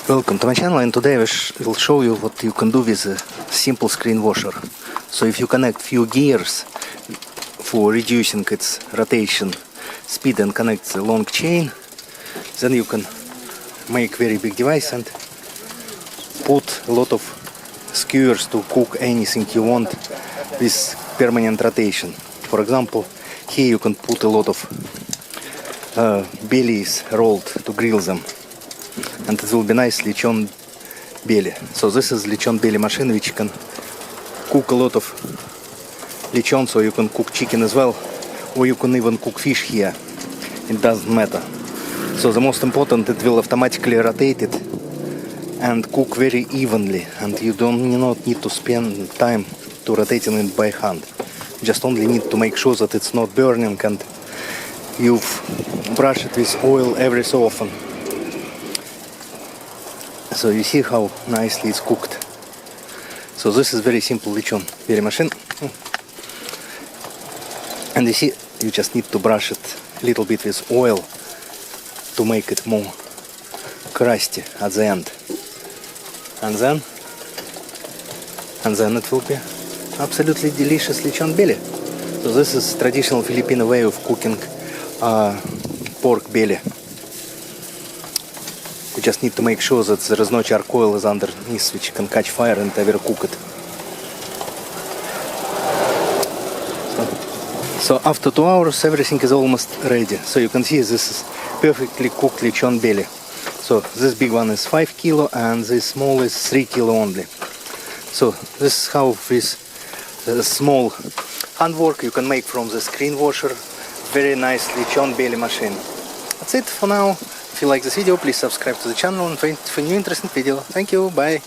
Welcome to my channel, and today I will show you what you can do with a simple screen washer. So if you connect few gears for reducing its rotation speed and connect the long chain, then you can make very big device and put a lot of skewers to cook anything you want with permanent rotation. For example, here you can put a lot of bellies rolled to grill them, and it will be nice Lechon belly. So this is Lechon belly machine which can cook a lot of lechon, so you can cook chicken as well, or you can even cook fish here. It doesn't matter. So the most important, it will automatically rotate it and cook very evenly, and you not need to spend time to rotating it by hand. Just only need to make sure that it's not burning, and you've brushed it with oil every so often. So you see how nicely it's cooked. So this is very simple Lechon berry machine. And you see, you just need to brush it a little bit with oil to make it more crusty at the end. And then it will be absolutely delicious Lechon belly. So this is traditional Filipino way of cooking pork belly. You just need to make sure that there is no charcoal is underneath which can catch fire and overcook it. So after 2 hours everything is almost ready. So you can see this is perfectly cooked Lechon belly. So this big one is 5 kilo and this small is 3 kilo only. So this is how with small handwork you can make from the screen washer very nice Lechon belly machine. That's it for now. If you like this video, please subscribe to the channel and wait for new interesting video. Thank you, bye.